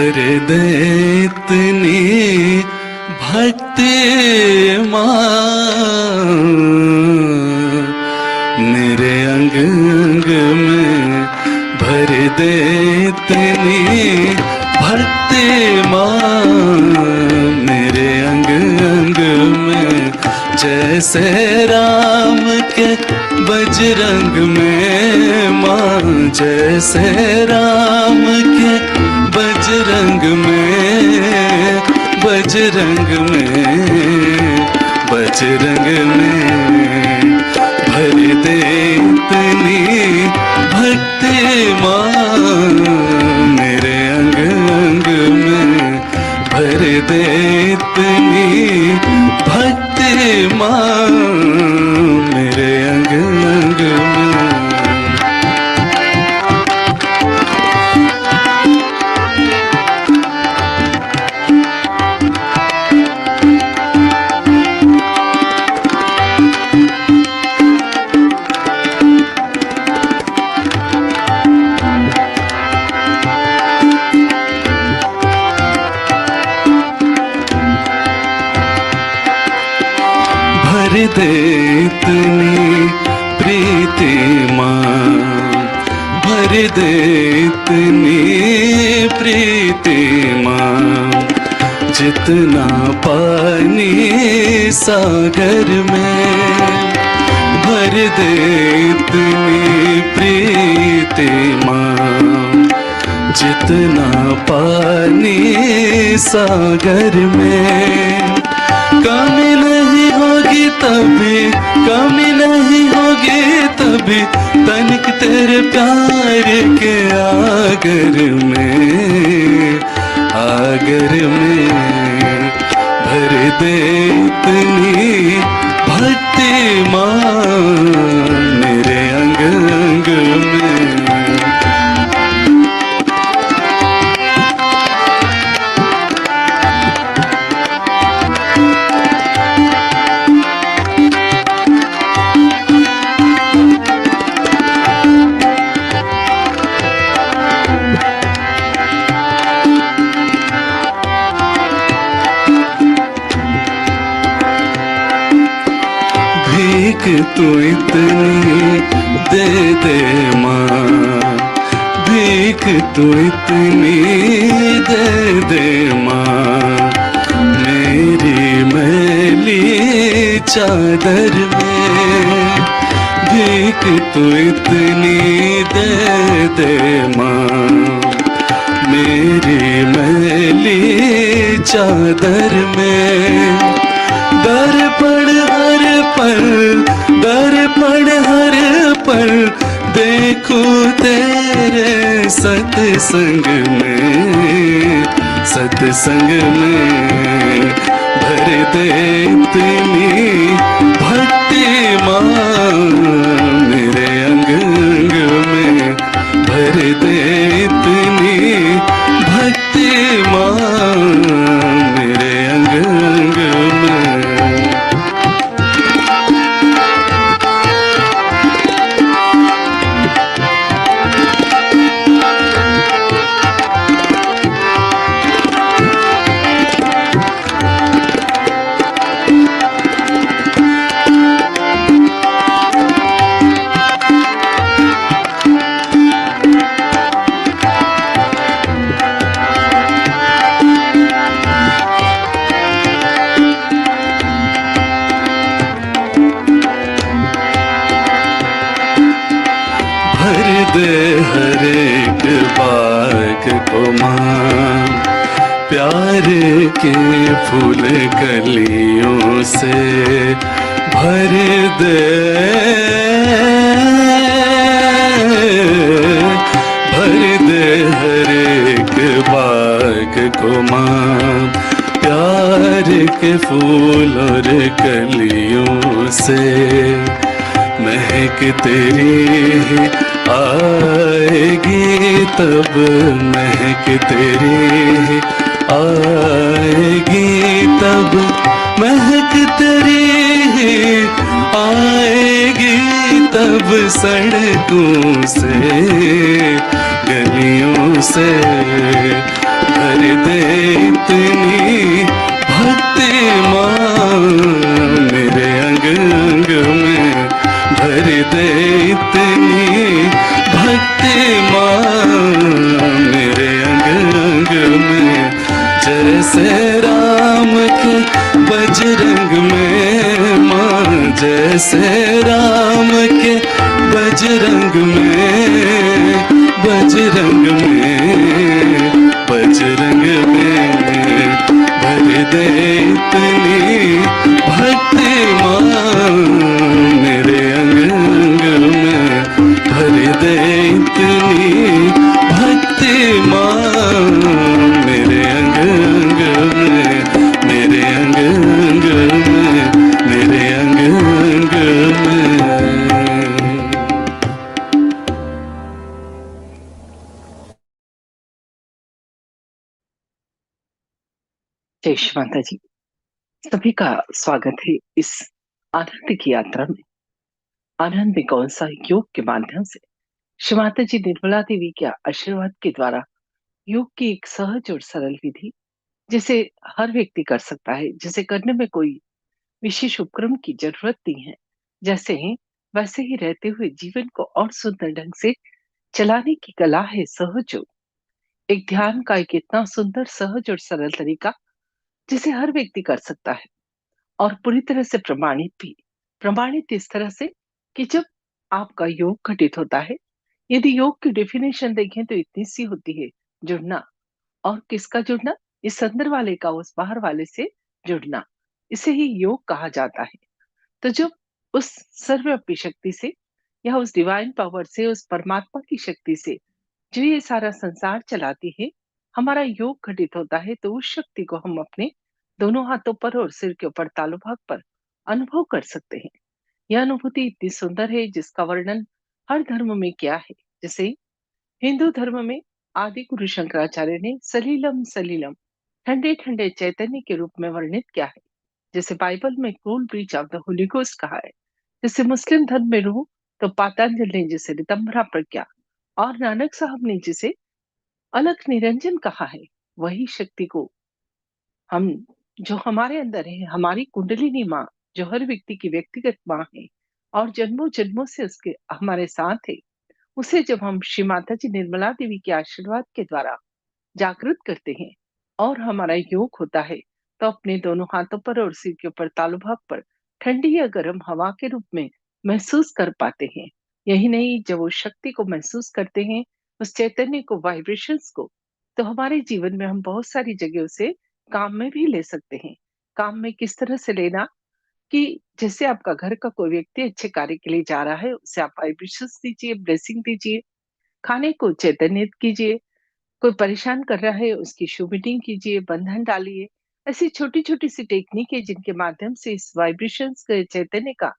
भर दे इतनी भक्ति माँ मेरे अंग अंग में भर दे इतनी भक्ति माँ मेरे अंग अंग में जैसे राम के बजरंग में माँ जैसे राम के बजरंग में बजरंग में बजरंग में भर दे इतनी भक्ति माँ मेरे अंग अंग में भर दे इतनी भक्ति माँ मेरे अंग अंग में भर दे इतनी प्रीति माँ भर दे इतनी प्रीति माँ जितना पानी सागर में भर दे इतनी प्रीति माँ जितना पानी सागर में कमी नहीं होगी तभी कमी नहीं होगी तभी तनिक तेरे प्यार के आगर में भर दे इतनी भक्ति माँ मेरे अंग अंग में भीख तू इतनी दे दे माँ भीख तू इतनी दे दे माँ मेरी मैली चादर में भीख तू इतनी दे दे माँ मेरी मैली चादर में दर्पण हर पल देखो तेरे सत्संग में भर दे इतनी भक्ति माँ मेरे अंग अंग में भर दे इतनी भक्ति माँ मेरे अंग अंग में भर दे हर एक बाग को माँ प्यार के फूल कलियों से भर दे हर एक बाग को माँ प्यार के फूल और कलियों से महक तेरी आएगी तब महक तेरी आएगी तब महक तेरी आएगी तब सड़कों से गलियों से भर दे इतनी भक्ति माँ मेरे अंग अंग में, भर दे इतनी भक्ति माँ मेरे अंग अंग में। जैसे राम के बजरंग में माँ, जैसे राम के बजरंग में, बजरंग में, बजरंग में भर दे इतनी भक्ति माँ मेरे अंग अंग में, भर दे इतनी भक्ति माँ मेरे अंग अंग में, मेरे अंग अंग में, मेरे अंग अंग में। जय श्री माता जी। सभी का स्वागत है इस आनंद की यात्रा में। आनंद में कौन सा योग के माध्यम से श्री माता जी निर्मला देवी के आशीर्वाद के द्वारा योग की एक सहज और सरल विधि जिसे हर व्यक्ति कर सकता है, जिसे करने में कोई विशेष उपक्रम की जरूरत नहीं है। जैसे ही वैसे ही रहते हुए जीवन को और सुंदर ढंग से चलाने की कला है सहज योग। एक ध्यान का एक इतना सुंदर सहज और सरल तरीका जिसे हर व्यक्ति कर सकता है और पूरी तरह से प्रमाणित भी। प्रमाणित इस तरह से कि जब आपका योग घटित होता है, यदि योग की डेफिनेशन देखें तो इतनी सी होती है, जुड़ना। और किसका जुड़ना? इस अंदर वाले का उस बाहर वाले से जुड़ना, इसे ही योग कहा जाता है। तो जब उस सर्वव्यापी शक्ति से या उस डिवाइन पावर से, उस परमात्मा की शक्ति से जो ये सारा संसार चलाती है, हमारा योग घटित होता है, तो उस शक्ति को हम अपने दोनों हाथों पर और सिर के ऊपर तालु भाग पर अनुभव कर सकते हैं। यह अनुभूति इतनी सुंदर है जिसका वर्णन हर धर्म में किया है। जैसे हिंदू धर्म में आदि गुरु शंकराचार्य ने सलीलम सलीलम, ठंडे ठंडे चैतन्य के रूप में वर्णित किया है। जैसे बाइबल में cool breach of the Holi ghost कहा है। जैसे मुस्लिम धर्म में रूह तो पातंजल ने जिसे रितंभरा प्रज्ञा और नानक साहब ने जिसे अलख निरंजन कहा है, वही शक्ति को हम जो हमारे अंदर है, हमारी कुंडलिनी माँ जो हर व्यक्ति की व्यक्तिगत माँ है और जन्मों जन्मों से उसके हमारे साथ है, उसे जब हम श्री माता जी निर्मला देवी के आशीर्वाद के द्वारा जागृत करते हैं और हमारा योग होता है, तो अपने दोनों हाथों पर और सिर के ऊपर तालु भाग पर ठंडी या गर्म हवा के रूप में महसूस कर पाते हैं। यही नहीं, जब उस शक्ति को महसूस करते हैं, उस चैतन्य को, वाइब्रेशंस को, तो हमारे जीवन में हम बहुत सारी जगह से काम में भी ले सकते हैं। काम में किस तरह से लेना कि जैसे आपका घर का कोई व्यक्ति अच्छे कार्य के लिए जा रहा है, उसे आप वाइब्रेशंस दीजिए, ब्लेसिंग दीजिए। खाने को चैतन्यित कीजिए। कोई परेशान कर रहा है, उसकी शुभ मीटिंग कीजिए, बंधन डालिए। ऐसी छोटी-छोटी सी टेक्निक है जिनके माध्यम से इस वाइब्रेशंस के चैतन्य का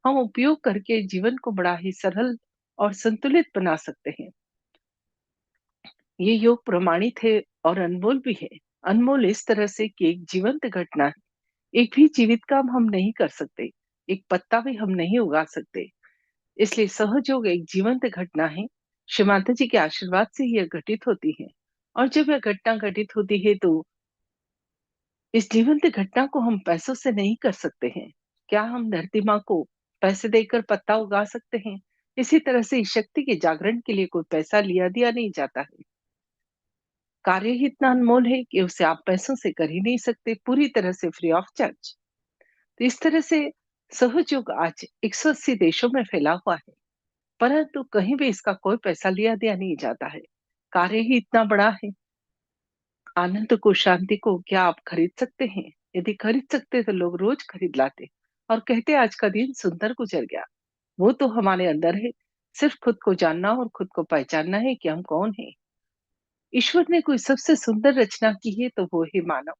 हम उपयोग करके जीवन को बड़ा ही सरल और संतुलित बना सकते हैं। ये योग प्रमाणित है और अनमोल भी है। अनमोल इस तरह से कि एक जीवंत घटना है। एक भी जीवित काम हम नहीं कर सकते, एक पत्ता भी हम नहीं उगा सकते। इसलिए सहयोग एक जीवंत घटना है। श्री माता जी के आशीर्वाद से ही यह घटित होती है। और जब यह घटना घटित होती है तो इस जीवंत घटना को हम पैसों से नहीं कर सकते हैं। क्या हम धरती माँ को पैसे देकर पत्ता उगा सकते हैं? इसी तरह से इस शक्ति के जागरण के लिए कोई पैसा लिया दिया नहीं जाता है। कार्य ही इतना अनमोल है कि उसे आप पैसों से कर ही नहीं सकते, पूरी तरह से फ्री ऑफ चार्ज। तो इस तरह से सहयोग आज 180 देशों में फैला हुआ है, परंतु कहीं भी इसका कोई पैसा लिया दिया नहीं जाता है। कार्य ही इतना बड़ा है। आनंद को, शांति को क्या आप खरीद सकते हैं? यदि खरीद सकते तो लोग रोज खरीद लाते और कहते आज का दिन सुंदर गुजर गया। वो तो हमारे अंदर है। सिर्फ खुद को जानना और खुद को पहचानना है कि हम कौन हैं। ईश्वर ने कोई सबसे सुंदर रचना की है तो वो है मानव।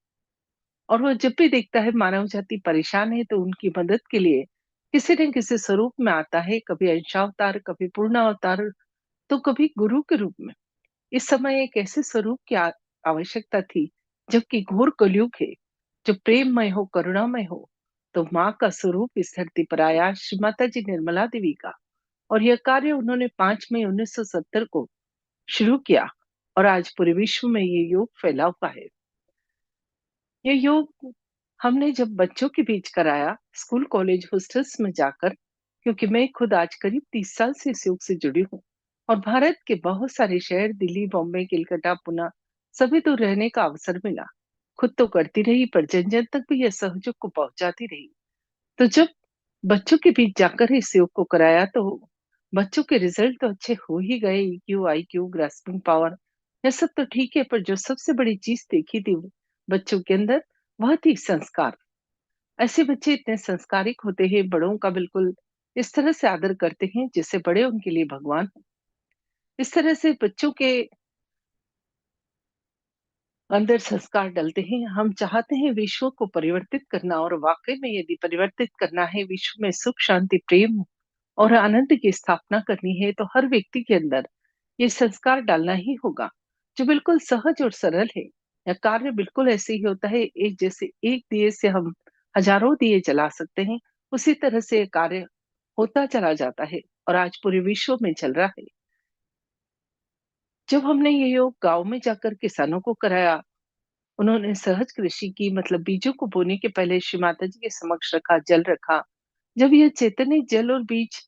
और वो जब भी देखता है मानव जाति परेशान है तो उनकी मदद के लिए किसी न किसी स्वरूप में आता है। कभी अंशावतार, कभी पूर्ण अवतार, तो कभी गुरु के रूप में। इस समय एक ऐसे स्वरूप की आवश्यकता थी, जबकि घोर कलयुग है, जो प्रेममय हो, करुणामय हो। तो माँ का स्वरूप इस धरती पर आया, श्री माता जी निर्मला देवी का। और यह कार्य उन्होंने 5 मई 1970 को शुरू किया और आज पूरे विश्व में ये योग फैला हुआ है। ये योग हमने जब बच्चों के बीच कराया, स्कूल, कॉलेज, हॉस्टल्स में जाकर, क्योंकि मैं खुद आज करीब 30 साल से इस योग से जुड़ी हूँ और भारत के बहुत सारे शहर, दिल्ली, बॉम्बे, कलकत्ता, पुणे, सभी दूर रहने का अवसर मिला। खुद तो करती रही पर जन-जन तक भी यह सहयोग को पहुंचाती रही। तो जब बच्चों के बीच जाकर इस योग को कराया तो बच्चों के रिजल्ट तो अच्छे हो ही गए। ईक्यू, आईक्यू, ग्रास्पिंग पावर, यह सब तो ठीक है, पर जो सबसे बड़ी चीज देखी थी बच्चों के अंदर, वह थी संस्कार। ऐसे बच्चे इतने संस्कारिक होते हैं, बड़ों का बिल्कुल इस तरह से आदर करते हैं जैसे बड़े उनके लिए भगवान हो। इस तरह से बच्चों के अंदर संस्कार डलते हैं। हम चाहते हैं विश्व को परिवर्तित करना, और वाकई में यदि परिवर्तित करना है, विश्व में सुख, शांति, प्रेम और आनंद की स्थापना करनी है, तो हर व्यक्ति के अंदर ये संस्कार डालना ही होगा, जो बिल्कुल सहज और सरल है। यह कार्य बिल्कुल ऐसे ही होता है, एक जैसे एक दिए से हम हजारों दिए जला सकते हैं, उसी तरह से ये कार्य होता चला जाता है और आज पूरे विश्व में चल रहा है। जब हमने ये योग गांव में जाकर किसानों को कराया, उन्होंने सहज कृषि की, मतलब बीजों को बोने के पहले श्री माता जी के समक्ष रखा, जल रखा। जब यह चैतन्य जल और बीज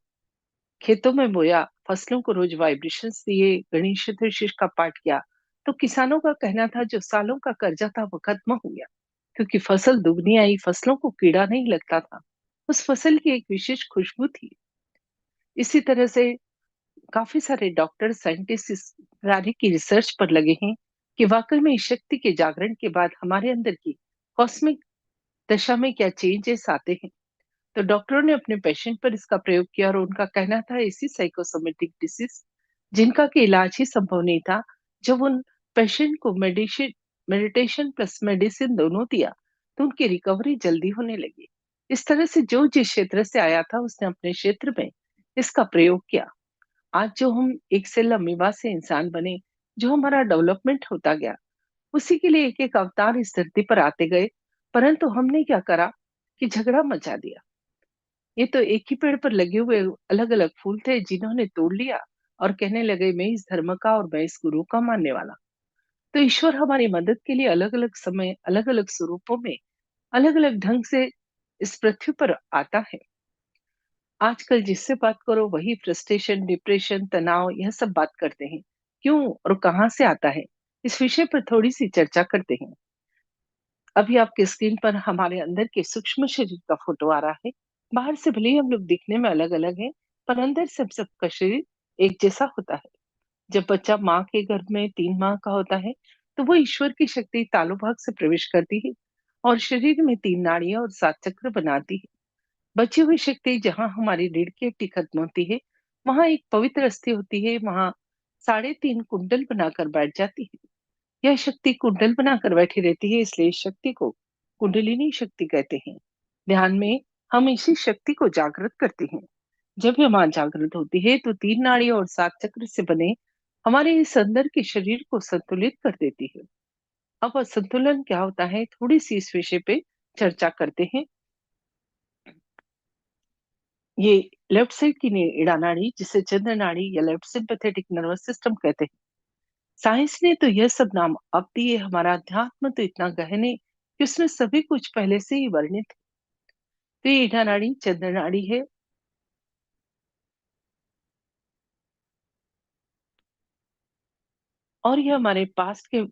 खेतों में बोया, फसलों को रोज वाइब्रेशंस दिए, गणेश चतुर्थी का पाठ किया, तो किसानों का कहना था जो सालों का कर्जा था वो खत्म हो गया, क्योंकि फसल दुगनी आई, फसलों को कीड़ा नहीं लगता था। उस फसल की एक विशेष खुशबू थी। इसी तरह से काफी सारे डॉक्टर, साइंटिस्ट इस कार्य की रिसर्च पर लगे हैं कि वाकई में इस शक्ति के जागरण के बाद हमारे अंदर की कॉस्मिक दशा में क्या चेंजेस आते हैं। तो डॉक्टरों ने अपने पेशेंट पर इसका प्रयोग किया और उनका कहना था ऐसी साइकोसोमेटिक डिसीज जिनका कि इलाज ही संभव नहीं था, जब उन पेशेंट को मेडिसिन मेडिटेशन प्लस मेडिसिन दोनों दिया तो उनकी रिकवरी जल्दी होने लगी। इस तरह से जो जिस क्षेत्र से आया था उसने अपने क्षेत्र में इसका प्रयोग किया। आज जो हम एक सेल अमीबा से इंसान बने, जो हमारा डेवलपमेंट होता गया, उसी के लिए एक एक अवतार इस धरती पर आते गए। परंतु हमने क्या करा कि झगड़ा मचा दिया। ये तो एक ही पेड़ पर लगे हुए अलग अलग फूल थे, जिन्होंने तोड़ लिया और कहने लगे मैं इस धर्म का और मैं इस गुरु का मानने वाला। तो ईश्वर हमारी मदद के लिए अलग अलग समय, अलग अलग स्वरूपों में, अलग अलग ढंग से इस पृथ्वी पर आता है। आजकल जिससे बात करो वही फ्रस्ट्रेशन, डिप्रेशन, तनाव, यह सब बात करते हैं। क्यों और कहाँ से आता है, इस विषय पर थोड़ी सी चर्चा करते हैं। अभी आपके स्क्रीन पर हमारे अंदर के सूक्ष्म शरीर का फोटो आ रहा है। बाहर से भले ही हम लोग दिखने में अलग अलग हैं, पर अंदर से हम सबका शरीर एक जैसा होता है। जब बच्चा माँ के गर्भ में 3 माह का होता है, तो वो ईश्वर की शक्ति तालु भाग से प्रवेश करती है और शरीर में 3 नाड़ियां और 7 चक्र बनाती है। बची हुई शक्ति जहाँ हमारी रीढ़ की हड्डी खत्म होती है, वहां एक पवित्र अस्थि होती है, वहां 3.5 कुंडल बनाकर बैठ जाती है। यह शक्ति कुंडल बनाकर बैठी रहती है, इसलिए इस शक्ति को कुंडलिनी शक्ति कहते हैं। ध्यान में हम इसी शक्ति को जागृत करते हैं। जब यह मां जागृत होती है तो 3 नाड़ी और 7 चक्र से बने हमारे इस अंदर के शरीर को संतुलित कर देती है। अब असंतुलन क्या होता है, थोड़ी सी इस विषय पे चर्चा करते हैं। ये लेफ्ट साइड की इड़ा नाड़ी, जिसे चंद्र नाड़ी या लेफ्ट सिंपैथेटिक नर्वस सिस्टम कहते हैं। साइंस ने तो यह सब नाम अब दिए, हमारा अध्यात्म तो इतना गहन है कि उसमें सभी कुछ पहले से ही वर्णित है। तो ये ईड़ा नाड़ी चंद्र नाड़ी है और ये हमारे पास्ट के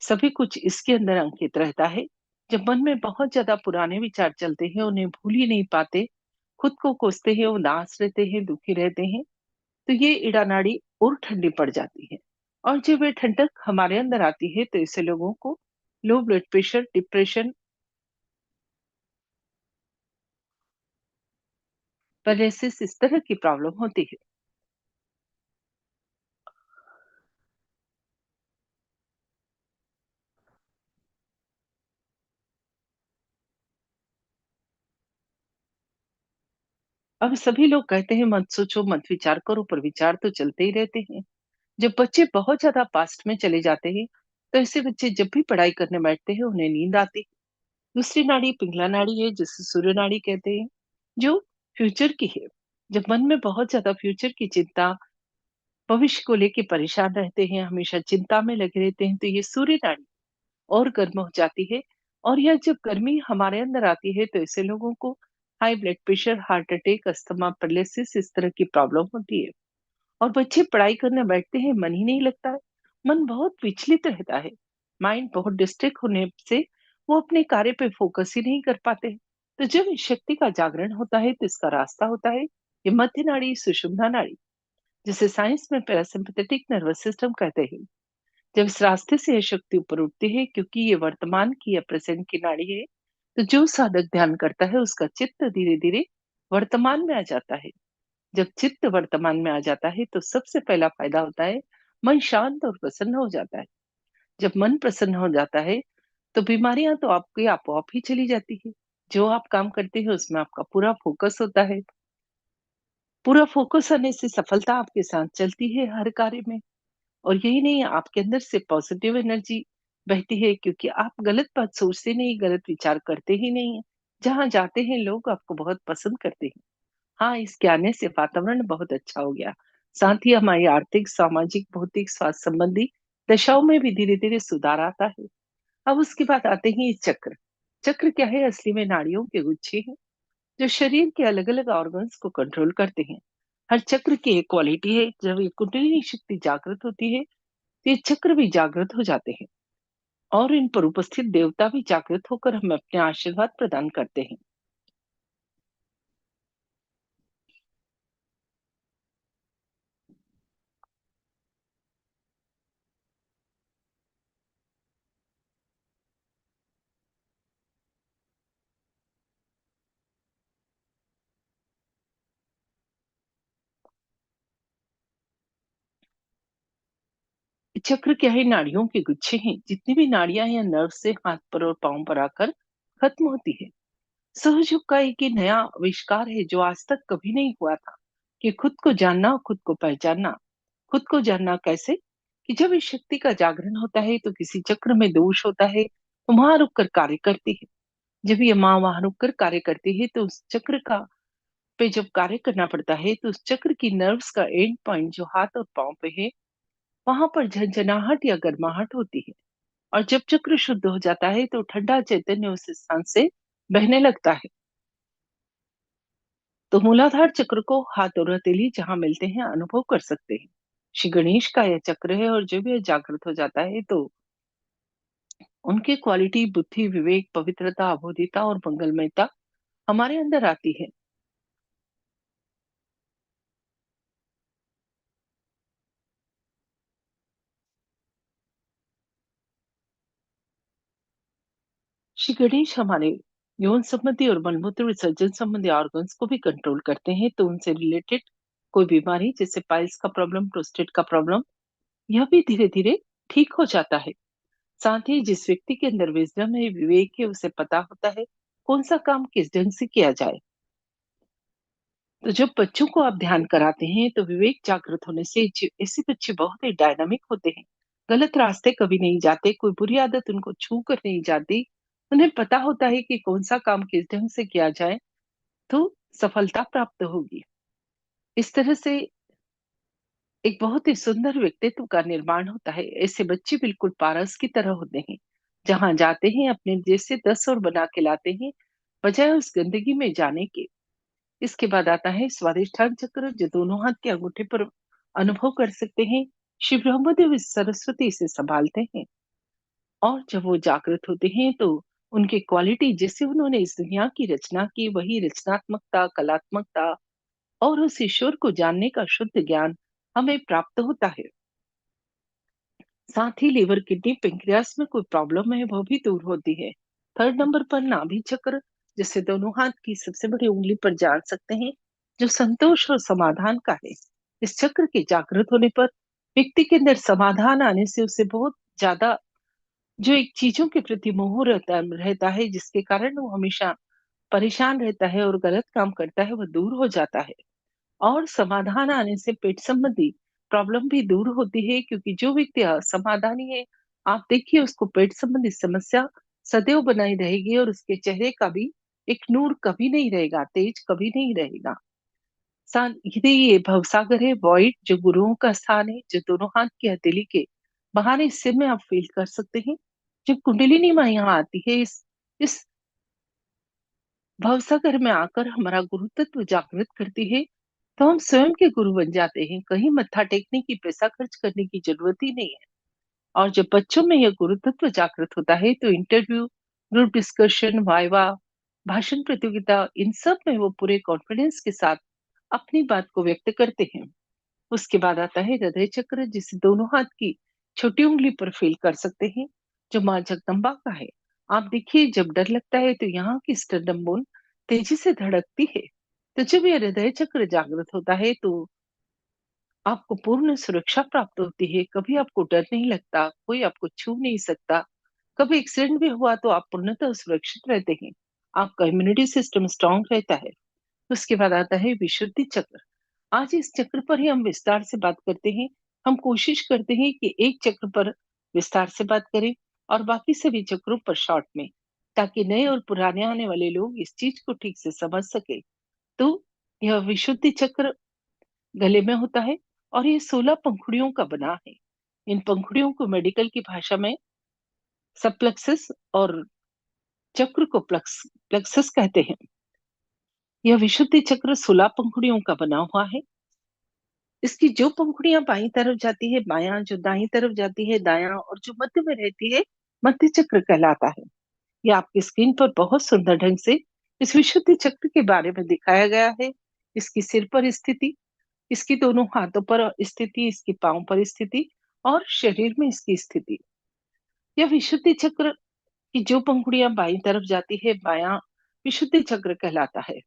सभी कुछ इसके अंदर अंकित रहता है। जब मन में बहुत ज्यादा पुराने विचार चलते हैं, उन्हें भूल ही नहीं पाते, खुद को कोसते हैं, उदास रहते हैं, दुखी रहते हैं, तो ये इड़ा नाड़ी और ठंडी पड़ जाती है। और जब ये ठंडक हमारे अंदर आती है तो इससे लोगों को low blood pressure, depression, paralysis, इस तरह की प्रॉब्लम होती है। अब सभी लोग कहते हैं मत सोचो, मत विचार करो, पर विचार तो चलते ही रहते हैं। जब बच्चे बहुत ज्यादा पास्ट में चले जाते हैं, तो ऐसे बच्चे जब भी पढ़ाई करने बैठते हैं उन्हें नींद आती है। दूसरी नाड़ी पिंगला नाड़ी है, जिसे सूर्य नाड़ी कहते हैं, जो फ्यूचर की है। जब मन में बहुत ज्यादा फ्यूचर की चिंता भविष्य को लेके परेशान रहते हैं, हमेशा चिंता में लगे रहते हैं, तो ये सूर्य नाड़ी और गर्म हो जाती है। और यह जब गर्मी हमारे अंदर आती है तो ऐसे लोगों को high blood pressure, heart attack, asthma, paralysis इस तरह की प्रॉब्लम होती है। और बच्चे पढ़ाई करने बैठते हैं, मन ही नहीं लगता है, मन बहुत विचलित रहता है, माइंड बहुत डिस्ट्रैक्ट होने से वो अपने कार्य पे फोकस ही नहीं कर पाते हैं। तो जब इस शक्ति का जागरण होता है तो इसका रास्ता होता है ये मध्य नाड़ी, सुषुम्ना नाड़ी, जिसे साइंस में पैरासिम्पथेटिक नर्वस सिस्टम कहते हैं। जब इस रास्ते से यह शक्ति ऊपर उठती है, क्योंकि ये वर्तमान की या प्रेजेंट की नाड़ी है, तो जो साधक ध्यान करता है उसका चित्त धीरे धीरे वर्तमान में आ जाता है। जब चित्त वर्तमान में आ जाता है तो सबसे पहला फायदा होता है मन शांत और प्रसन्न हो जाता है। जब मन प्रसन्न हो जाता है तो बीमारियां तो आपकी आपो आप ही चली जाती है। जो आप काम करते हैं उसमें आपका पूरा फोकस होता है। पूरा फोकस आने से सफलता आपके साथ चलती है हर कार्य में। और यही नहीं, आपके अंदर से पॉजिटिव एनर्जी बहती है, क्योंकि आप गलत बात सोचते नहीं, गलत विचार करते ही नहीं है। जहां जाते हैं लोग आपको बहुत पसंद करते हैं। हाँ, इसके आने से वातावरण बहुत अच्छा हो गया। साथ ही हमारी आर्थिक, सामाजिक, भौतिक, स्वास्थ्य संबंधी दशाओं में भी धीरे-धीरे सुधार आता है। अब उसके बाद आते हैं ये चक्र। चक्र क्या है? असली में नाड़ियों के गुच्छे हैं, जो शरीर के अलग-अलग ऑर्गन्स को कंट्रोल करते हैं। हर चक्र की एक क्वालिटी है। जब ये कुंडलिनी शक्ति जागृत होती है, तो ये चक्र भी जागृत हो जाते हैं और इन पर उपस्थित देवता भी जागृत होकर हमें अपने आशीर्वाद प्रदान करते हैं। चक्र क्या है? नाड़ियों के गुच्छे हैं। जितनी भी नाड़ियां या नर्व से हाथ पर और पांव पर आकर खत्म होती है। सहयोग का एक ये नया आविष्कार है जो आज तक कभी नहीं हुआ था, कि खुद को जानना और खुद को पहचानना। खुद को जानना कैसे? कि जब इस शक्ति का जागरण होता है तो किसी चक्र में दोष होता है तो वहां रुककर कार्य करती है। जब ये माँ वहां रुककर कार्य करती है तो उस चक्र का पे जब कार्य करना पड़ता है तो उस चक्र की नर्व्स का एंड पॉइंट जो हाथ और पांव पे है, वहां पर झंझनाहट या गर्माहट होती है। और जब चक्र शुद्ध हो जाता है तो ठंडा चैतन्य उस स्थान से बहने लगता है। तो मूलाधार चक्र को हाथ और हथेली जहां मिलते हैं अनुभव कर सकते हैं। श्री गणेश का यह चक्र है और जब यह जागृत हो जाता है तो उनकी क्वालिटी बुद्धि, विवेक, पवित्रता, अबोधिता और मंगलमयता हमारे अंदर आती है। श्री गणेश हमारे यौन संबंधी और मलमूत्र विसर्जन संबंधी ऑर्गन्स को भी कंट्रोल करते हैं। तो उनसे रिलेटेड कोई बीमारी जैसे पाइल्स का प्रॉब्लम, प्रोस्टेट का प्रॉब्लम, यह भी धीरे धीरे ठीक हो जाता है। साथ ही जिस व्यक्ति के अंदर विजडम है, विवेक है, उसे पता होता है कौन सा काम किस ढंग से किया जाए। तो जब बच्चों को आप ध्यान कराते हैं तो विवेक जागृत होने से ऐसे बच्चे बहुत ही डायनामिक होते हैं। गलत रास्ते कभी नहीं जाते, कोई बुरी आदत उनको छू कर नहीं जाती। उन्हें पता होता है कि कौन सा काम किस ढंग से किया जाए तो सफलता प्राप्त होगी। इस तरह से एक बहुत ही सुंदर व्यक्तित्व का निर्माण होता है। ऐसे बच्चे बिल्कुल पारस की तरह होते हैं। जहां जाते हैं अपने जैसे 10 और बना के लाते हैं, बजाय उस गंदगी में जाने के। इसके बाद आता है स्वादिष्ठान चक्र, जो दोनों हाथ के अंगूठे पर अनुभव कर सकते हैं। श्री ब्रह्मदेव इस सरस्वती इसे संभालते हैं। और जब वो जागृत होते हैं तो उनकी क्वालिटी, जैसे उन्होंने इस दुनिया की रचना की, वही रचनात्मकता, कलात्मकता और उस ईश्वर को जानने का शुद्ध ज्ञान हमें प्राप्त होता है। साथ ही लीवर, किडनी, पेंक्रियास में कोई प्रॉब्लम है वो भी दूर होती है। थर्ड नंबर पर नाभि चक्र, जिसे दोनों हाथ की सबसे बड़ी उंगली पर जान सकते हैं, जो संतोष और समाधान का है। इस चक्र के जागृत होने पर व्यक्ति के अंदर समाधान आने से उसे बहुत ज्यादा जो एक चीजों के प्रति मोह रहता है, जिसके कारण वो हमेशा परेशान रहता है और गलत काम करता है, वो दूर हो जाता है। और समाधान आने से पेट संबंधी प्रॉब्लम भी दूर होती है, क्योंकि जो व्यक्ति असमाधानी है, आप देखिए उसको पेट संबंधी समस्या सदैव बनाई रहेगी और उसके चेहरे का भी एक नूर कभी नहीं रहेगा, तेज कभी नहीं रहेगा। यदि ये भवसागर है, वॉइड जो गुरुओं का स्थान है, जो दोनों हाथ की हथेली के बाहर हिस्से में आप फील कर सकते हैं। जब कुंडलिनी माँ यहाँ आती है, इस भवसागर में आकर हमारा गुरु तत्व जागृत करती है, तो हम स्वयं के गुरु बन जाते हैं। कहीं मत्था टेकने की, पैसा खर्च करने की जरूरत ही नहीं है। और जब बच्चों में यह गुरु तत्व जागृत होता है, तो इंटरव्यू, ग्रुप डिस्कशन, वाइवा, भाषण प्रतियोगिता, इन सब में वो पूरे कॉन्फिडेंस के साथ अपनी बात को व्यक्त करते हैं। उसके बाद आता है हृदय चक्र, जिसे दोनों हाथ की छोटी उंगली पर फील कर सकते हैं, जो माँ जगदम्बा का है। आप देखिए, जब डर लगता है तो यहाँ की स्टर्नम बोन तेजी से धड़कती है। तो जब यह हृदय चक्र जागृत होता है, तो आपको पूर्ण सुरक्षा प्राप्त होती है। कभी आपको डर नहीं लगता, कोई आपको छू नहीं सकता। कभी एक्सीडेंट भी हुआ तो आप पूर्णतः सुरक्षित रहते हैं। आपका इम्यूनिटी सिस्टम स्ट्रांग रहता है। उसके बाद आता है विशुद्धि चक्र। आज इस चक्र पर ही हम विस्तार से बात करते हैं। हम कोशिश करते हैं कि एक चक्र पर विस्तार से बात करें और बाकी सभी चक्रों पर शॉर्ट में, ताकि नए और पुराने आने वाले लोग इस चीज को ठीक से समझ सके। तो यह विशुद्धि चक्र गले में होता है और ये 16 पंखुड़ियों का बना है। इन पंखुड़ियों को मेडिकल की भाषा में सबप्लेक्सस और चक्र को प्लेक्सस कहते हैं। यह विशुद्धि चक्र 16 पंखुड़ियों का बना हुआ है। इसकी जो पंखुड़ियां बाईं तरफ जाती है बायां, जो दाईं तरफ जाती है दायां, और जो मध्य में रहती है मध्य चक्र कहलाता है। यह आपकी स्क्रीन पर बहुत सुंदर ढंग से इस विशुद्धि चक्र के बारे में दिखाया गया है। इसकी सिर पर स्थिति, इसकी दोनों हाथों पर स्थिति, इसकी पांव पर स्थिति और शरीर में इसकी स्थिति। यह विशुद्धि चक्र की जो पंखुड़ियां बाईं तरफ जाती है बायां विशुद्धि चक्र कहलाता है।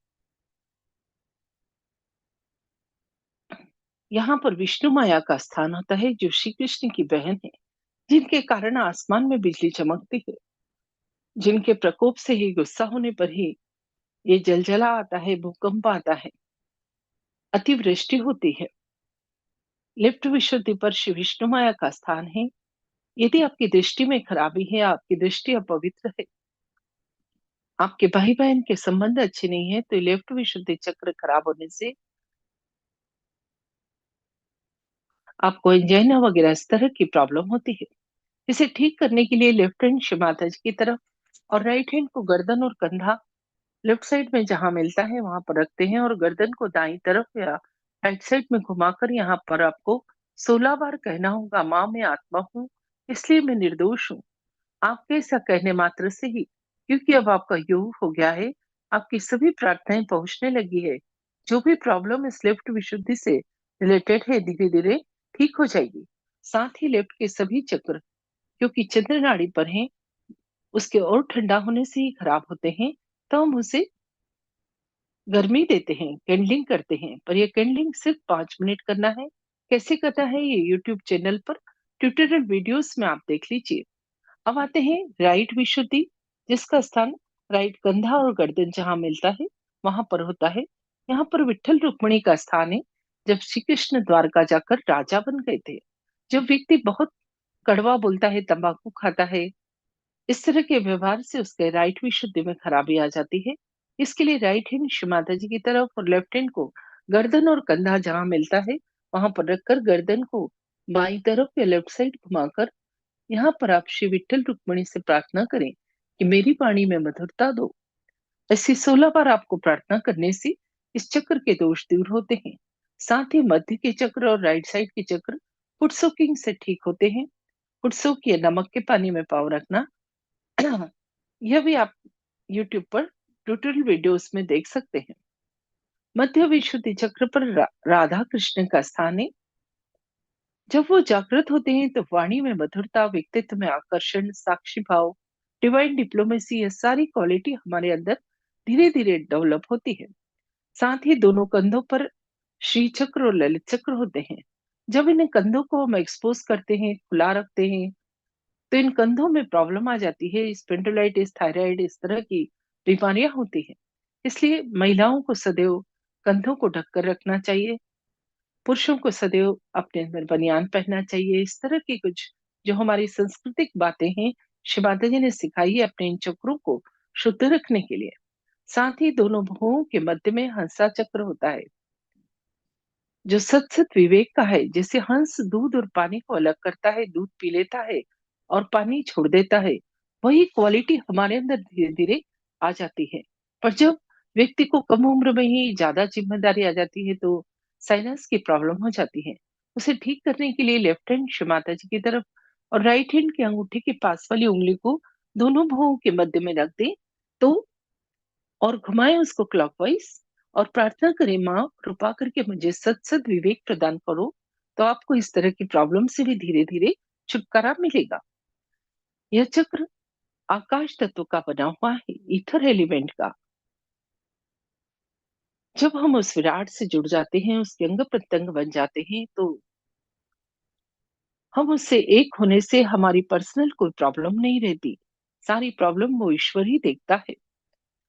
यहाँ पर विष्णु माया का स्थान होता है, जो श्री कृष्ण की बहन है, जिनके कारण आसमान में बिजली चमकती है, जिनके प्रकोप से ही, गुस्सा होने पर ही ये जलजला आता है, भूकंप आता है, अतिवृष्टि होती है। लिफ्ट विशुद्धि पर श्री विष्णु माया का स्थान है। यदि आपकी दृष्टि में खराबी है, आपकी दृष्टि अपवित्र है, आपके भाई बहन के संबंध अच्छे नहीं है, तो लेफ्ट विशुद्धि चक्र खराब होने से आपको एंजाइना वगैरह इस तरह की प्रॉब्लम होती है। इसे ठीक करने के लिए लेफ्ट हैंड शिव माता जी की तरफ और राइट हैंड को गर्दन और कंधा लेफ्ट साइड में जहां मिलता है वहां पर रखते हैं, और गर्दन को दाईं तरफ या राइट साइड में घुमाकर यहाँ पर आपको 16 बार कहना होगा, माँ मैं आत्मा हूँ, इसलिए मैं निर्दोष हूँ। आपके ऐसा कहने मात्र से ही, क्योंकि अब आपका योग हो गया है, आपकी सभी प्रार्थनाएं पहुंचने लगी है। जो भी प्रॉब्लम इस लेफ्ट विशुद्धि से रिलेटेड है, धीरे धीरे ठीक हो जाएगी। साथ ही लेफ्ट के सभी चक्र, क्योंकि चंद्र नाड़ी पर हैं, उसके और ठंडा होने से ही खराब होते हैं, तो हम उसे गर्मी देते हैं, कैंडलिंग करते हैं। पर ये कैंडलिंग सिर्फ 5 मिनट करना है। कैसे करना है, ये यूट्यूब चैनल पर ट्यूटोरियल वीडियोस में आप देख लीजिए। अब आते हैं राइट विशुद्धि, जिसका स्थान राइट कंधा और गर्दन जहां मिलता है वहां पर होता है। यहाँ पर विठ्ठल रुक्मिणी का स्थान है। जब श्री कृष्ण द्वारका जाकर राजा बन गए थे, जब व्यक्ति बहुत कड़वा बोलता है, तंबाकू खाता है, इस तरह के व्यवहार से उसके राइट विशुद्धि में खराबी आ जाती है। इसके लिए राइट हैंड श्री माता जी की तरफ और लेफ्ट हैंड को गर्दन और कंधा जहां मिलता है वहां पर रखकर गर्दन को बाईं तरफ या लेफ्ट साइड घुमाकर यहाँ पर आप श्री विठ्ठल रुक्मिणी से प्रार्थना करें कि मेरी वाणी में मधुरता दो। ऐसी 16 बार आपको प्रार्थना करने से इस चक्र के दोष दूर होते हैं। साथ ही मध्य के चक्र और राइट साइड के चक्र फुट सोकिंग से ठीक होते हैं। फुट सोक या नमक के पानी में पाँव रखना, यह भी आप YouTube पर ट्यूटोरियल वीडियोस में देख सकते हैं। मध्य विशुद्धि चक्र पर राधा कृष्ण का स्थान है। जब वो जागृत होते हैं तो वाणी में मधुरता, व्यक्तित्व में आकर्षण, साक्षी भाव, डिवाइन डिप्लोमेसी, ये सारी क्वालिटी हमारे अंदर धीरे धीरे डेवलप होती है। साथ ही दोनों कंधों पर श्री चक्र और ललित चक्र होते हैं। जब इन्हें कंधों को हम एक्सपोज करते हैं, खुला रखते हैं, तो इन कंधों में प्रॉब्लम आ जाती है। स्पेंडोलाइटिस, थायराइड, इस तरह की बीमारियां होती हैं। इसलिए महिलाओं को सदैव कंधों को ढककर रखना चाहिए। पुरुषों को सदैव अपने अंदर बनियान पहनना चाहिए। इस तरह की कुछ जो हमारी सांस्कृतिक बातें हैं, शिव माता जी ने सिखाई है अपने इन चक्रों को शुद्ध रखने के लिए। साथ ही दोनों भुवों के मध्य में हंसा चक्र होता है। जो सत सत विवेक का है, जैसे हंस दूध और पानी को अलग करता है, दूध पी लेता है और पानी छोड़ देता है, वही क्वालिटी हमारे अंदर धीरे धीरे आ जाती है। पर जब व्यक्ति को कम उम्र में ही ज्यादा जिम्मेदारी आ जाती है तो साइनस की प्रॉब्लम हो जाती है। उसे ठीक करने के लिए लेफ्ट हैंड माता जी की तरफ और राइट हैंड के अंगूठे के पास वाली उंगली को दोनों भुवों के मध्य में रख दें तो और घुमाएं उसको क्लॉकवाइज और प्रार्थना करें, माँ कृपा करके मुझे सत सत विवेक प्रदान करो। तो आपको इस तरह की प्रॉब्लम से भी धीरे धीरे छुटकारा मिलेगा। यह चक्र आकाश तत्व का बना हुआ है, ईथर एलिमेंट का। जब हम उस विराट से जुड़ जाते हैं, उसके अंग प्रत्यंग बन जाते हैं, तो हम उससे एक होने से हमारी पर्सनल कोई प्रॉब्लम नहीं रहती। सारी प्रॉब्लम वो ईश्वर ही देखता है।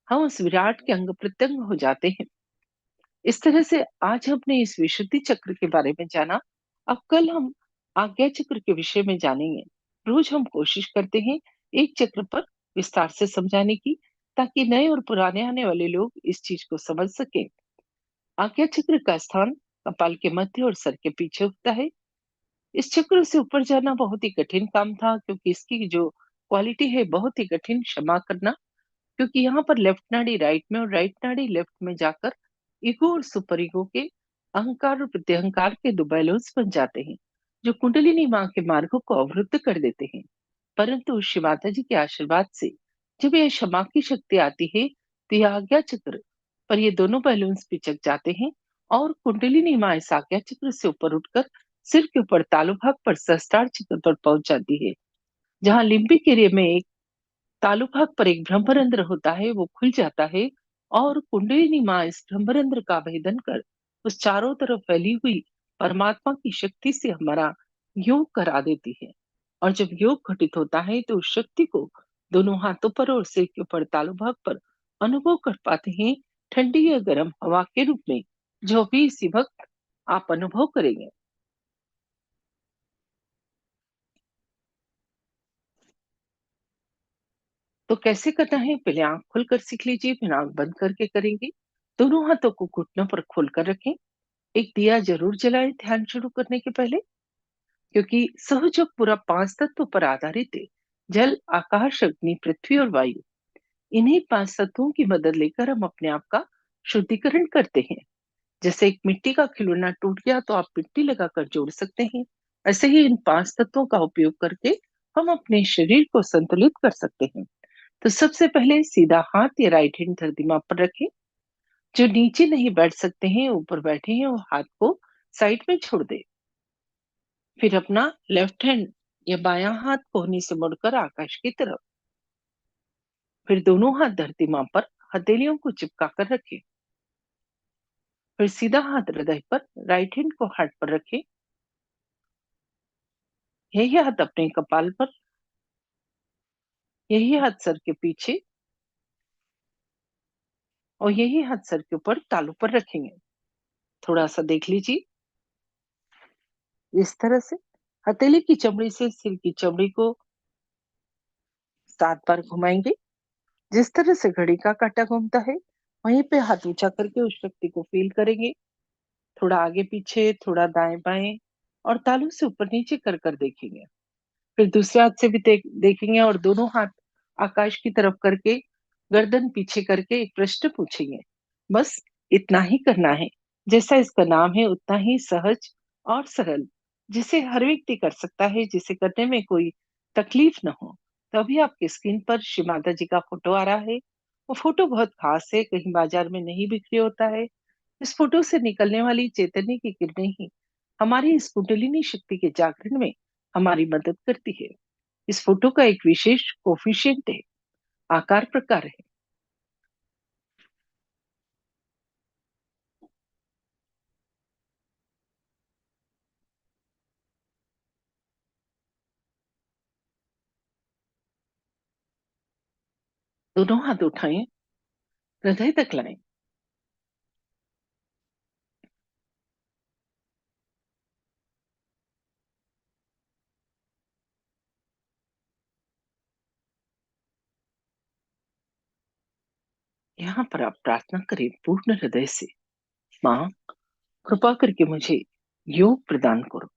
हम उस विराट के अंग प्रत्यंग हो जाते हैं। इस तरह से आज हमने इस विशुद्धि चक्र के बारे में जाना। अब कल हम आज्ञा चक्र के विषय में जानेंगे। रोज हम कोशिश करते हैं एक चक्र पर विस्तार से समझाने की, ताकि नए और पुराने आने वाले लोग इस चीज को समझ सकें। आज्ञा चक्र का स्थान कपाल के मध्य और सर के पीछे होता है। इस चक्र से ऊपर जाना बहुत ही कठिन काम था, क्योंकि इसकी जो क्वालिटी है बहुत ही कठिन, क्षमा करना। क्योंकि यहाँ पर लेफ्ट नाड़ी राइट में और राइट नाड़ी लेफ्ट में जाकर ईगो और सुपर ईगो के अहंकार और प्रत्यहंकार के दो बैलेंस बन जाते हैं, जो कुंडलिनी माँ के मार्गों को अवरुद्ध कर देते हैं। परंतु श्री माता जी के आशीर्वाद से जब यह क्षमा की शक्ति आती है तो यह आज्ञा चक्र पर ये दोनों बैलून्स पिचक जाते हैं और कुंडलिनी माँ इस आज्ञा चक्र से ऊपर उठकर सिर के ऊपर तालु भाग पर सहस्त्रार चक्र पर पहुंच जाती है। जहाँ लिम्बिक एरिया में एक तालु भाग पर एक ब्रह्मरंध्र होता है, वो खुल जाता है और कुंडलिनी माँ इस ब्रह्मरंध्र का भेदन कर उस चारों तरफ फैली हुई परमात्मा की शक्ति से हमारा योग करा देती है। और जब योग घटित होता है तो उस शक्ति को दोनों हाथों पर और सिर के ऊपर तालु भाग पर अनुभव कर पाते हैं, ठंडी या गर्म हवा के रूप में, जो भी इसी वक्त आप अनुभव करेंगे। तो कैसे करना है, पहले आंख खोलकर सीख लीजिए, फिर आंख बंद करके करेंगे। दोनों हाथों को घुटनों पर खोलकर रखें। एक दिया जरूर जलाएं ध्यान शुरू करने के पहले, क्योंकि सहयोग पूरा पांच तत्व पर आधारित है। जल, आकाश, अग्नि, पृथ्वी और वायु। इन्हीं पांच तत्वों की मदद लेकर हम अपने आप का शुद्धिकरण करते हैं। जैसे एक मिट्टी का खिलौना टूट गया तो आप मिट्टी लगाकर जोड़ सकते हैं, ऐसे ही इन पांच तत्वों का उपयोग करके हम अपने शरीर को संतुलित कर सकते हैं। तो सबसे पहले सीधा हाथ या राइट हैंड धरती पर रखें। जो नीचे नहीं बैठ सकते हैं, ऊपर बैठे हैं, वो हाथ को साइड में छोड़ दे। फिर अपना लेफ्ट हैंड या बायां हाथ कोहनी से मुड़कर आकाश की तरफ। फिर दोनों हाथ धरती मां पर हथेलियों को चिपका कर रखें। फिर सीधा हाथ हृदय पर, राइट हैंड को हार्ट पर रखें। यही हाथ अपने कपाल पर, यही हाथ सर के पीछे और यही हाथ सर के ऊपर तालू पर रखेंगे। थोड़ा सा देख लीजिए। इस तरह से हथेली की चमड़ी से सिर की चमड़ी को 7 बार घुमाएंगे। जिस तरह से घड़ी का काटा घूमता है, वहीं पे हाथ ऊंचा करके उस शक्ति को फील करेंगे। थोड़ा आगे पीछे, थोड़ा दाएं बाएं और तालू से ऊपर नीचे कर कर देखेंगे। फिर दूसरे हाथ से भी देखेंगे और दोनों हाथ आकाश की तरफ करके गर्दन पीछे करके एक प्रश्न पूछेंगे। बस इतना ही करना है। जैसा इसका नाम है उतना ही सहज और सरल, जिसे हर व्यक्ति कर सकता है, जिसे करने में कोई तकलीफ न हो। तो अभी आपकी स्क्रीन पर श्री माता जी का फोटो आ रहा है। वो फोटो बहुत खास है, कहीं बाजार में नहीं बिक्री होता है। इस फोटो से निकलने वाली चैतन्य की किरणें ही हमारी इस कुंडलिनी शक्ति के जागरण में हमारी मदद करती है। इस फोटो का एक विशेष कोफिशिएंट है, आकार प्रकार है। दोनों हाथ उठाएं, हृदय तक लाएं। यहाँ पर आप प्रार्थना करें पूर्ण हृदय से, माँ कृपा करके मुझे योग प्रदान करो।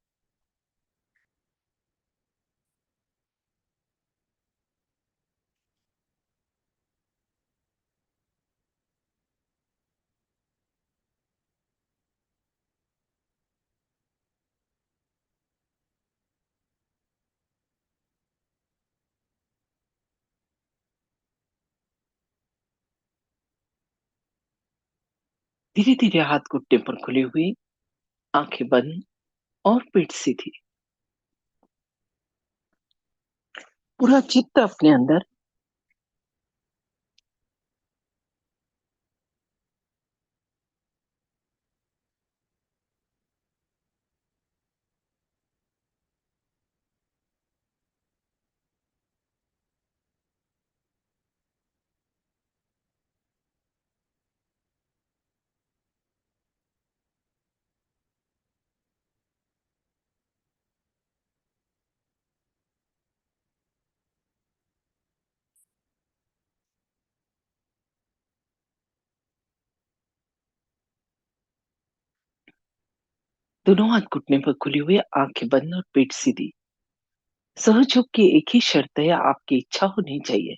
धीरे धीरे हाथ घुटने पर खुले हुए, आंखें बंद और पीठ सीधी। पूरा चित्त अपने अंदर। दोनों हाथ घुटने पर खुले हुए, आंखें बंद और पीठ सीधी। सहयोग की एक ही शर्त है, आपकी इच्छा होनी चाहिए।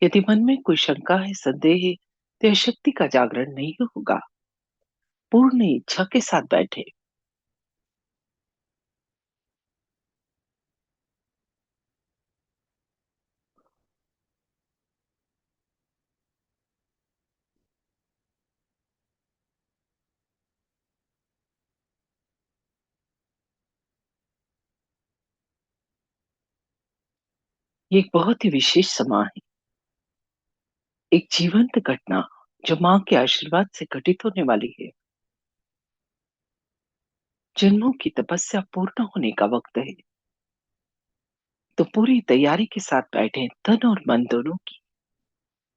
यदि मन में कोई शंका है, संदेह है, तो यह शक्ति का जागरण नहीं होगा। पूर्ण इच्छा के साथ बैठे। ये एक बहुत ही विशेष समय है, एक जीवंत घटना जो माँ के आशीर्वाद से घटित होने वाली है। जन्मों की तपस्या पूर्ण होने का वक्त है, तो पूरी तैयारी के साथ बैठे, तन और मन दोनों की।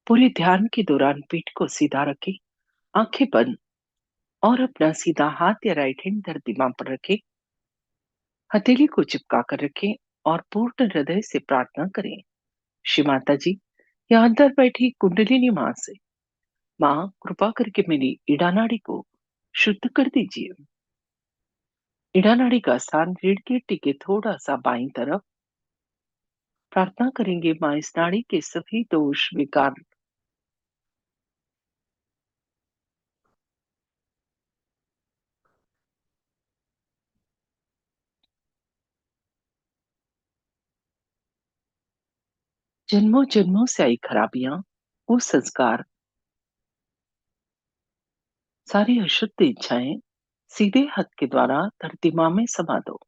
पूरे ध्यान के दौरान पीठ को सीधा रखें, आंखें बंद और अपना सीधा हाथ या राइट हैंड धरती दिमाग पर रखें। हथेली को चिपका कर रखें और पूर्ण हृदय से प्रार्थना करें। श्री माता जी, यहाँ अंदर बैठी कुंडलिनी माँ से, माँ कृपा करके मेरी इड़ा नाड़ी को शुद्ध कर दीजिए। इड़ा नाड़ी का स्थान रीढ़ की हड्डी के थोड़ा सा बाईं तरफ। प्रार्थना करेंगे, माँ इस नाड़ी के सभी दोष विकार जन्मों जन्मों से आई खराबियां, वो संस्कार, सारी अशुद्ध इच्छाएं सीधे हाथ के द्वारा धरती माँ में समा दो।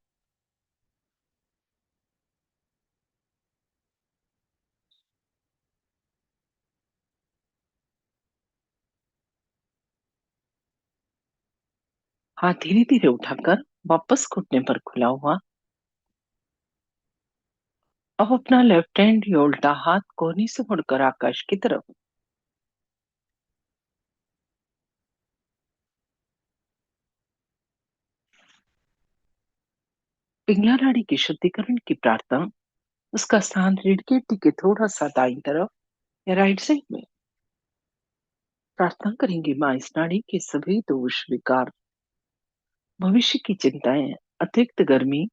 हाथ धीरे धीरे उठाकर वापस घुटने पर खुला हुआ। अब अपना लेफ्ट हैंड या उल्टा हाथ कोहनी से मुड़कर आकाश की तरफ। पिंगला नाड़ी के शुद्धिकरण की प्रार्थना, उसका स्थान रीढ़ की हड्डी के थोड़ा सा दाईं तरफ या राइट साइड में। प्रार्थना करेंगे, माँ इस नाड़ी के सभी दोष विकार, भविष्य की चिंताएं, अतिरिक्त गर्मी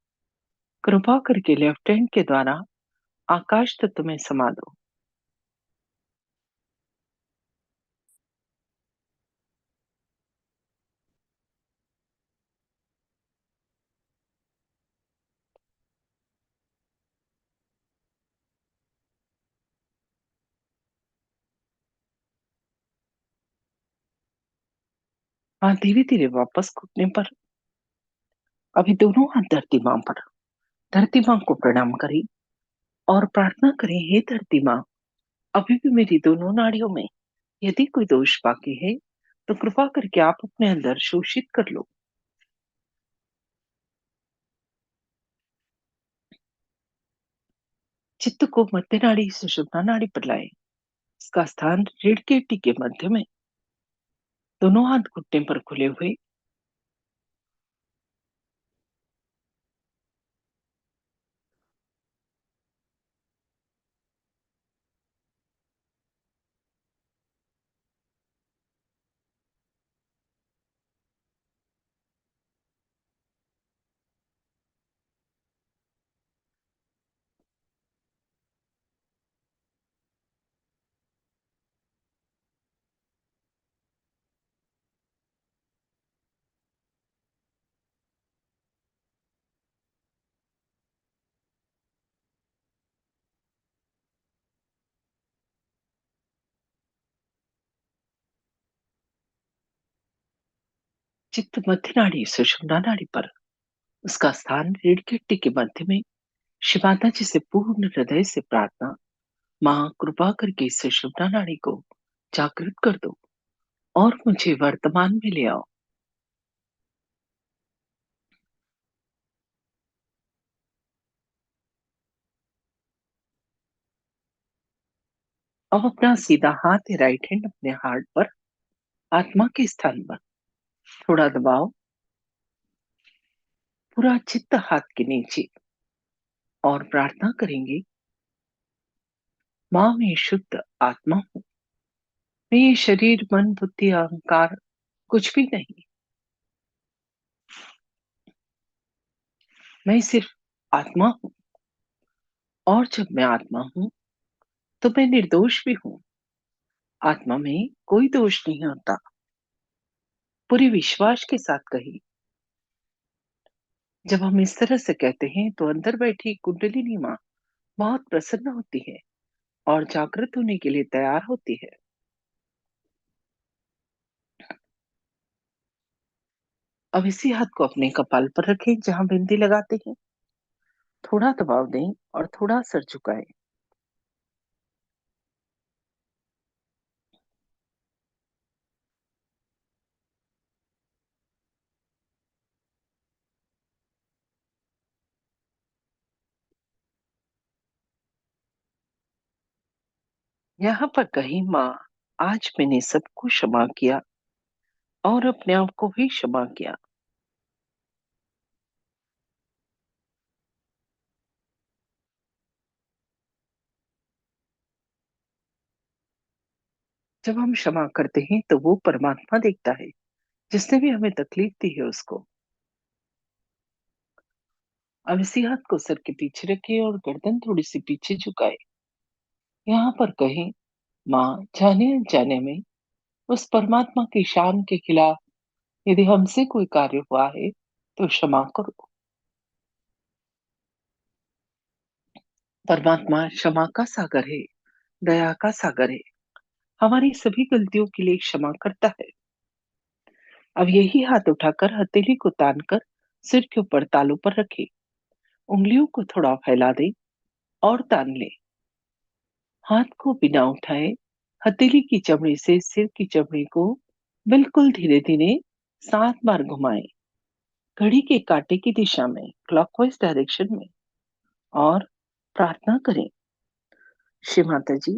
कृपा करके लेफ्ट हैंड के द्वारा आकाश तत्व में समा दो। हाँ, धीरे धीरे वापस घुटने पर। अभी दोनों हाथ धरती माँ पर। धरती माँ को प्रणाम करें और प्रार्थना करें, हे धरती माँ, अभी भी मेरी दोनों नाड़ियों में यदि कोई दोष बाकी है, तो कृपा करके आप अपने अंदर शोषित कर लो। चित्त को मध्य नाड़ी से सुषुम्ना नाड़ी पर लाए। इसका स्थान रीढ़ की हड्डी के मध्य में। दोनों हाथ घुटने पर खुले हुए। चित्त मध्य नाड़ी सुषुम्ना नाड़ी पर, उसका स्थान रीढ़ की हड्डी के मध्य में। शिव माता जी से पूर्ण हृदय से प्रार्थना, माँ कृपा करके इस सुषुम्ना नाड़ी को जागृत कर दो और मुझे वर्तमान में ले आओ। अब अपना सीधा हाथ या राइट हैंड अपने हार्ट पर, आत्मा के स्थान पर थोड़ा दबाओ। पूरा चित्त हाथ के नीचे, और प्रार्थना करेंगे, माँ मैं शुद्ध आत्मा हूँ। मैं ये शरीर मन बुद्धि अहंकार कुछ भी नहीं। मैं सिर्फ आत्मा हूँ, और जब मैं आत्मा हूँ तो मैं निर्दोष भी हूँ। आत्मा में कोई दोष नहीं होता। पूरे विश्वास के साथ कही। जब हम इस तरह से कहते हैं तो अंदर बैठी कुंडलिनी माँ बहुत प्रसन्न होती है और जागृत होने के लिए तैयार होती है। अब इसी हाथ को अपने कपाल पर रखें जहां बिंदी लगाते हैं। थोड़ा दबाव दें और थोड़ा सर झुकाएं। यहाँ पर कहीं, माँ आज मैंने सबको क्षमा किया और अपने आप को भी क्षमा किया। जब हम क्षमा करते हैं तो वो परमात्मा देखता है जिसने भी हमें तकलीफ दी है उसको। अब इसी हाथ को सर के पीछे रखें और गर्दन थोड़ी सी पीछे झुकाए। यहाँ पर कहें, माँ जाने अनजाने में उस परमात्मा की शान के खिलाफ यदि हमसे कोई कार्य हुआ है तो क्षमा करो। परमात्मा क्षमा का सागर है, दया का सागर है। हमारी सभी गलतियों के लिए क्षमा करता है। अब यही हाथ उठाकर हथेली को तान कर सिर के ऊपर तालू पर रखें। उंगलियों को थोड़ा फैला दें और तान लें। हाथ को बिना उठाए हथेली की चमड़ी से सिर की चमड़ी को बिल्कुल धीरे धीरे 7 बार घुमाएं, घड़ी के कांटे की दिशा में, क्लॉकवाइज डायरेक्शन में। और प्रार्थना करें, श्री माता जी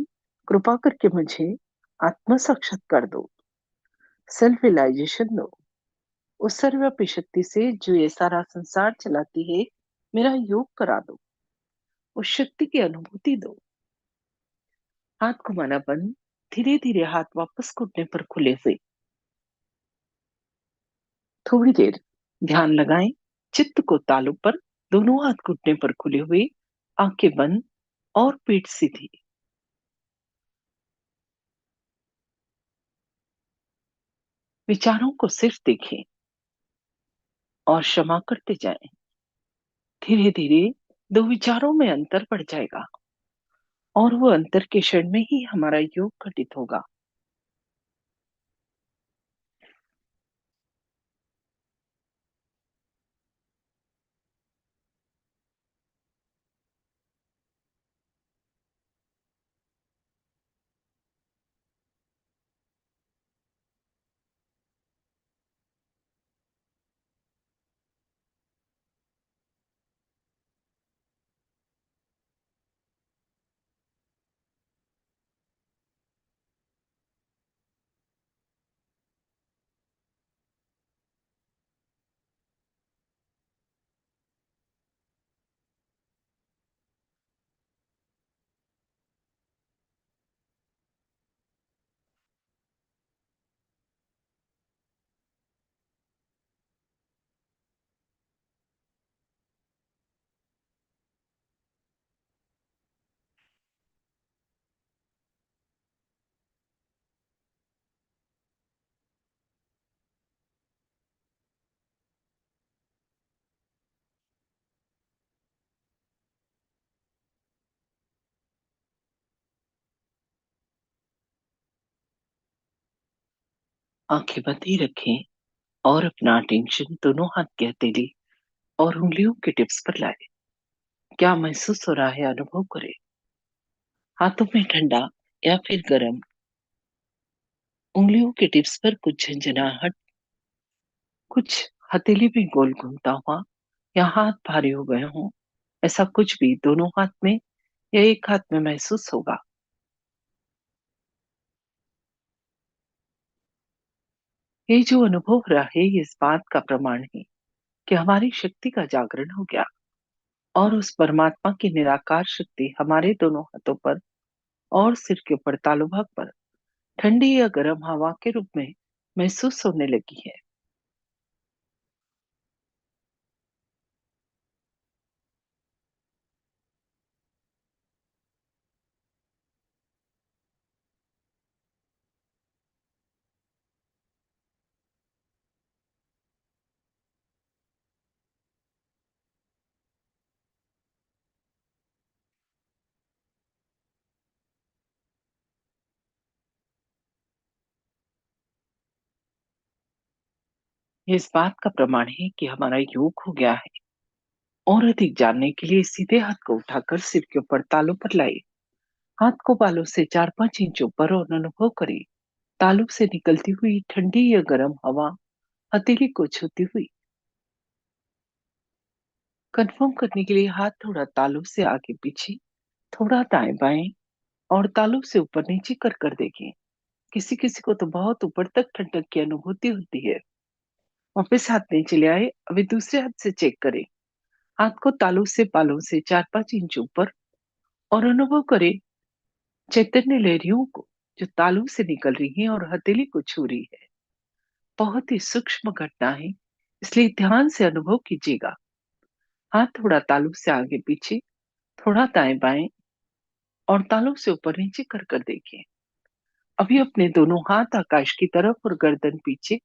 कृपा करके मुझे आत्म साक्षात्कार दो, सेल्फ रियलाइजेशन दो। उस सर्वव्यापी शक्ति से जो ये सारा संसार चलाती है, मेरा योग करा दो। उस शक्ति की अनुभूति दो। हाथ घुमाना बंद। धीरे धीरे हाथ वापस घुटने पर खुले हुए। थोड़ी देर ध्यान लगाएं। चित्त को तालु पर, दोनों हाथ घुटने पर खुले हुए, आंखें बंद और पीठ सीधी। विचारों को सिर्फ देखें और क्षमा करते जाएं। धीरे धीरे दो विचारों में अंतर बढ़ जाएगा और वो अंतर के क्षण में ही हमारा योग घटित होगा। आंखें बंद ही रखें और अपना अटेंशन दोनों हाथ की हथेली और उंगलियों के टिप्स पर लाए। क्या महसूस हो रहा है अनुभव करें। हाथों में ठंडा या फिर गर्म, उंगलियों के टिप्स पर कुछ झंझनाहट, कुछ हथेली भी गोल घूमता हुआ या हाथ भारी हो गए हों, ऐसा कुछ भी दोनों हाथ में या एक हाथ में महसूस होगा। ये जो अनुभव हो रहा है ये इस बात का प्रमाण है कि हमारी शक्ति का जागरण हो गया और उस परमात्मा की निराकार शक्ति हमारे दोनों हाथों पर और सिर के ऊपर तालु भाग पर ठंडी या गर्म हवा के रूप में महसूस होने लगी है। ये इस बात का प्रमाण है कि हमारा योग हो गया है। और अधिक जानने के लिए सीधे हाथ को उठाकर सिर के ऊपर तालू पर लाए। हाथ को बालों से 4-5 इंच ऊपर और अनुभव करें। तालू से निकलती हुई ठंडी या गर्म हवा हथेली को छूती हुई। कंफर्म करने के लिए हाथ थोड़ा तालू से आगे पीछे, थोड़ा दाएं बाएं और तालू से ऊपर नीचे कर देखें। किसी किसी को तो बहुत ऊपर तक ठंडक की अनुभूति होती है। वापस हाथ नीचे ले आए। अभी दूसरे हाथ से चेक करें। हाथ को तालू से बालों से 4-5 इंच ऊपर और अनुभव करें चैतन्य लहरियों को जो तालू से निकल रही है और हथेली को छू रही है। बहुत ही सूक्ष्म घटना है, इसलिए ध्यान से अनुभव कीजिएगा। हाथ थोड़ा तालू से आगे पीछे, थोड़ा दाएं बाएं और तालू से ऊपर नीचे कर देखें। अभी अपने दोनों हाथ आकाश की तरफ और गर्दन पीछे।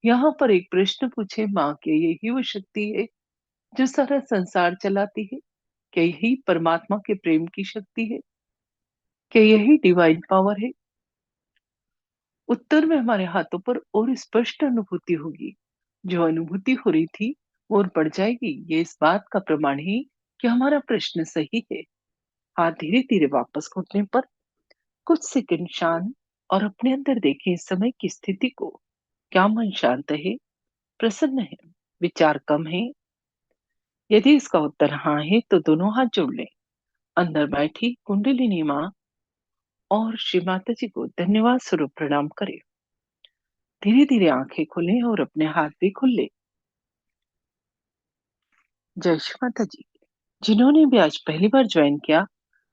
यहाँ पर एक प्रश्न पूछे, माँ के यही वो शक्ति है जो सारा संसार चलाती है? क्या यही परमात्मा के प्रेम की शक्ति है? क्या यही डिवाइन पावर है? उत्तर में हमारे हाथों पर और स्पष्ट अनुभूति होगी। जो अनुभूति हो रही थी वो और बढ़ जाएगी। ये इस बात का प्रमाण है कि हमारा प्रश्न सही है। हाथ धीरे धीरे वापस घुटने पर कुछ सेकंड शांत और अपने अंदर देखें इस समय की स्थिति को। क्या मन शांत है, प्रसन्न है, विचार कम है? यदि इसका उत्तर हाँ है तो दोनों हाथ जोड़ लें। अंदर बैठी कुंडलिनी माँ और श्री माता जी को धन्यवाद स्वरूप प्रणाम करें। धीरे धीरे आंखें खोलें और अपने हाथ भी खोल लें। जय श्री माता जी। जिन्होंने भी आज पहली बार ज्वाइन किया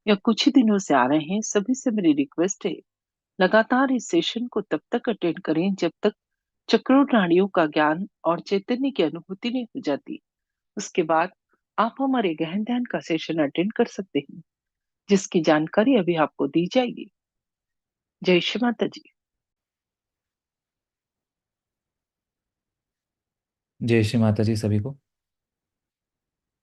या कुछ ही दिनों से आ रहे हैं, सभी से मेरी रिक्वेस्ट है लगातार इस सेशन को तब तक अटेंड करें जब तक चक्रों नाड़ियों का ज्ञान और चैतन्य की अनुभूति नहीं हो जाती। उसके बाद आप हमारे गहन ध्यान का सेशन अटेंड कर सकते हैं जिसकी जानकारी अभी आपको दी जाएगी। जय श्री माता जी। जय श्री माता जी सभी को।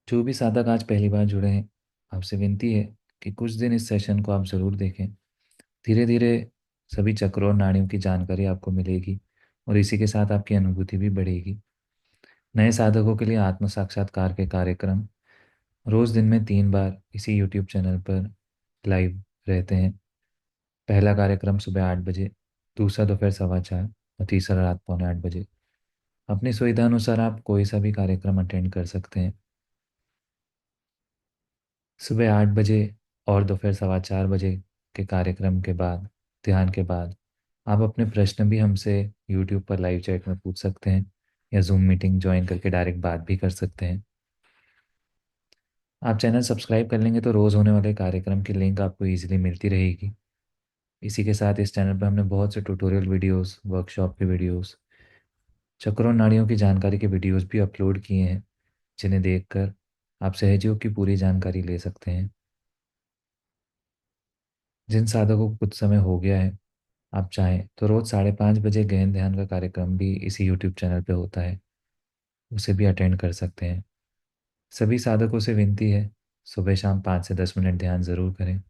जो भी साधक आज पहली बार जुड़े हैं, आपसे विनती है कि कुछ दिन इस सेशन को आप ज़रूर देखें। धीरे धीरे सभी चक्रों और नाड़ियों की जानकारी आपको मिलेगी और इसी के साथ आपकी अनुभूति भी बढ़ेगी। नए साधकों के लिए आत्म साक्षात्कार के कार्यक्रम रोज़ दिन में 3 बार इसी यूट्यूब चैनल पर लाइव रहते हैं। पहला कार्यक्रम सुबह 8 बजे, दूसरा दोपहर 4:15 और तीसरा रात 7:45 बजे। अपनी सुविधा अनुसार आप कोई सा भी कार्यक्रम अटेंड कर सकते हैं। सुबह 8 बजे और दोपहर 4:15 बजे के कार्यक्रम के बाद, ध्यान के बाद, आप अपने प्रश्न भी हमसे यूट्यूब पर लाइव चैट में पूछ सकते हैं या जूम मीटिंग ज्वाइन करके डायरेक्ट बात भी कर सकते हैं। आप चैनल सब्सक्राइब कर लेंगे तो रोज़ होने वाले कार्यक्रम की लिंक आपको ईजिली मिलती रहेगी। इसी के साथ इस चैनल पर हमने बहुत से ट्यूटोरियल वीडियोस, वर्कशॉप के वीडियोस, चक्रों और नाड़ियों की जानकारी के वीडियोस भी अपलोड किए हैं, जिन्हें देखकर आप सहजयोग की पूरी जानकारी ले सकते हैं। जिन साधकों को कुछ समय हो गया है, आप चाहें तो रोज़ 5:30 बजे गहन ध्यान का कार्यक्रम भी इसी यूट्यूब चैनल पे होता है, उसे भी अटेंड कर सकते हैं। सभी साधकों से विनती है, सुबह शाम 5 से 10 मिनट ध्यान ज़रूर करें।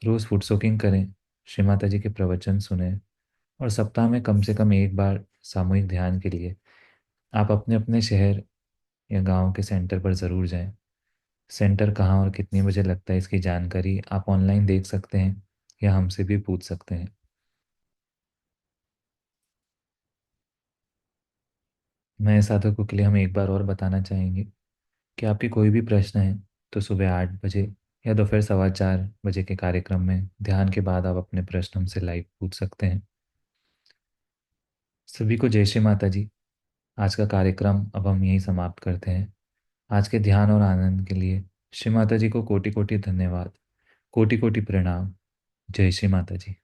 रोज़ फुट सोकिंग करें, श्री माता जी के प्रवचन सुनें और सप्ताह में कम से कम एक बार सामूहिक ध्यान के लिए आप अपने अपने शहर या गांव के सेंटर पर ज़रूर जाएं। सेंटर कहाँ और कितने बजे लगता है इसकी जानकारी आप ऑनलाइन देख सकते हैं या हमसे भी पूछ सकते हैं। नए साधकों के लिए हम एक बार और बताना चाहेंगे कि आपकी कोई भी प्रश्न है तो सुबह 8 बजे या दोपहर 4:15 बजे के कार्यक्रम में ध्यान के बाद आप अपने प्रश्न हमसे लाइव पूछ सकते हैं। सभी को जय श्री माता जी। आज का कार्यक्रम अब हम यहीं समाप्त करते हैं। आज के ध्यान और आनंद के लिए श्री माता जी को कोटि कोटि धन्यवाद, कोटि कोटि प्रणाम। जय श्री माता जी।